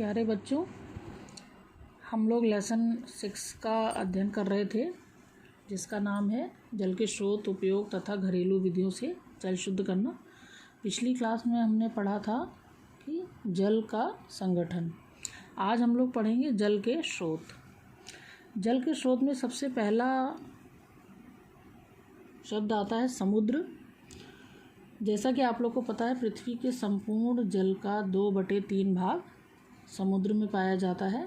प्यारे बच्चों, हम लोग लेसन 6 का अध्ययन कर रहे थे जिसका नाम है जल के स्रोत, उपयोग तथा घरेलू विधियों से जल शुद्ध करना। पिछली क्लास में हमने पढ़ा था कि जल का संगठन। आज हम लोग पढ़ेंगे जल के स्रोत। जल के स्रोत में सबसे पहला शब्द आता है समुद्र। जैसा कि आप लोग को पता है, पृथ्वी के संपूर्ण जल का 2/3 भाग समुद्र में पाया जाता है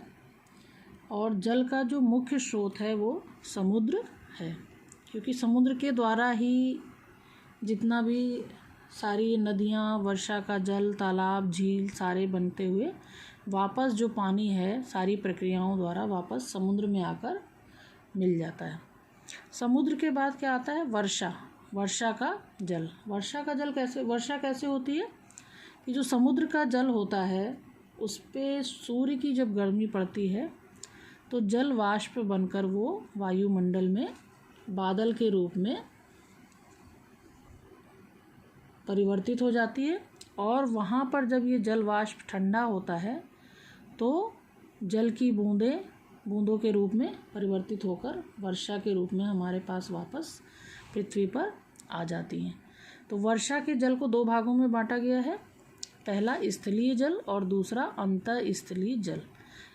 और जल का जो मुख्य स्रोत है वो समुद्र है, क्योंकि समुद्र के द्वारा ही जितना भी सारी नदियाँ, वर्षा का जल, तालाब, झील सारे बनते हुए वापस जो पानी है सारी प्रक्रियाओं द्वारा वापस समुद्र में आकर मिल जाता है। समुद्र के बाद क्या आता है? वर्षा का जल। वर्षा कैसे होती है कि जो समुद्र का जल होता है उस पे सूर्य की जब गर्मी पड़ती है तो जल वाष्प बनकर वो वायुमंडल में बादल के रूप में परिवर्तित हो जाती है और वहाँ पर जब ये जल वाष्प ठंडा होता है तो जल की बूंदों के रूप में परिवर्तित होकर वर्षा के रूप में हमारे पास वापस पृथ्वी पर आ जाती हैं। तो वर्षा के जल को 2 भागों में बांटा गया है। पहला स्थलीय जल और दूसरा अंतःस्थलीय जल।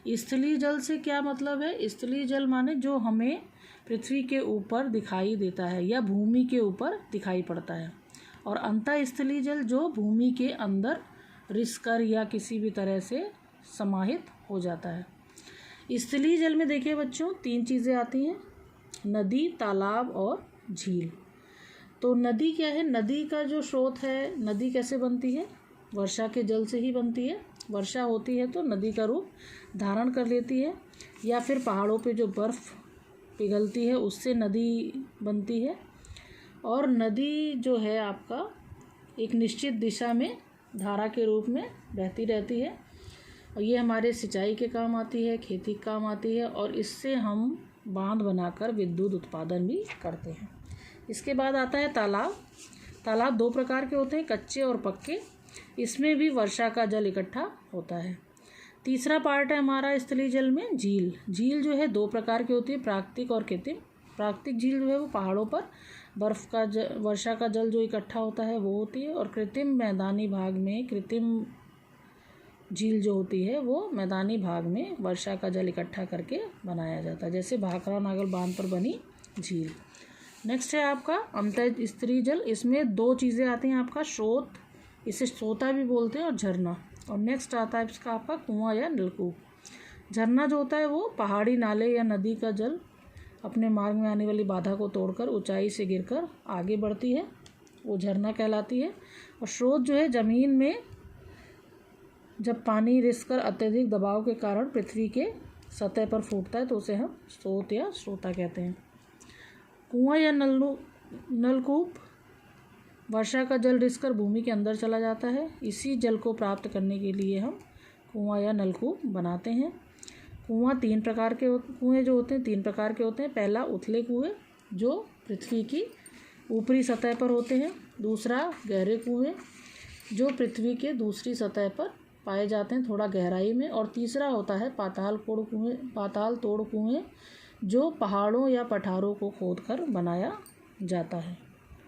स्थलीय जल से क्या मतलब है? स्थलीय जल माने जो हमें पृथ्वी के ऊपर दिखाई देता है या भूमि के ऊपर दिखाई पड़ता है, और अंतःस्थलीय जल जो भूमि के अंदर रिसकर या किसी भी तरह से समाहित हो जाता है। स्थलीय जल में देखिए बच्चों 3 चीज़ें आती हैं: नदी, तालाब और झील। तो नदी क्या है? नदी का जो स्रोत है, नदी कैसे बनती है? वर्षा के जल से ही बनती है। वर्षा होती है तो नदी का रूप धारण कर लेती है, या फिर पहाड़ों पे जो बर्फ़ पिघलती है उससे नदी बनती है। और नदी जो है आपका एक निश्चित दिशा में धारा के रूप में बहती रहती है और ये हमारे सिंचाई के काम आती है, खेती के काम आती है, और इससे हम बांध बनाकर विद्युत उत्पादन भी करते हैं। इसके बाद आता है तालाब। तालाब 2 प्रकार के होते हैं, कच्चे और पक्के। इसमें भी वर्षा का जल इकट्ठा होता है। तीसरा पार्ट है हमारा स्थलीय जल में झील। झील जो है 2 प्रकार की होती है, प्राकृतिक और कृत्रिम। प्राकृतिक झील जो है वो पहाड़ों पर वर्षा का जल जो इकट्ठा होता है वो होती है, और कृत्रिम मैदानी भाग में कृत्रिम झील जो होती है वो मैदानी भाग में वर्षा का जल इकट्ठा करके बनाया जाता है, जैसे भाखड़ा नागल बांध पर बनी झील। नेक्स्ट है आपका अंतःस्थलीय जल। इसमें 2 चीज़ें आती हैं, आपका स्रोत, इसे सोता भी बोलते हैं, और झरना। और नेक्स्ट आता है इसका आपका कुआं या नलकूप। झरना जो होता है वो पहाड़ी, नाले या नदी का जल अपने मार्ग में आने वाली बाधा को तोड़कर ऊंचाई से गिरकर आगे बढ़ती है, वो झरना कहलाती है। और स्रोत जो है ज़मीन में जब पानी रिसकर अत्यधिक दबाव के कारण पृथ्वी के सतह पर फूटता है तो उसे हम स्रोत या स्रोता कहते हैं। कुआं या नलकूप, वर्षा का जल रिसकर भूमि के अंदर चला जाता है। इसी जल को प्राप्त करने के लिए हम कुआं या नलकूप बनाते हैं। कुएँ जो होते हैं 3 प्रकार के होते हैं। पहला उथले कुएँ जो पृथ्वी की ऊपरी सतह पर होते हैं। दूसरा गहरे कुएँ जो पृथ्वी के दूसरी सतह पर पाए जाते हैं, थोड़ा गहराई में। और तीसरा होता है पाताल तोड़ कुएँ जो पहाड़ों या पठारों को खोदकर बनाया जाता है।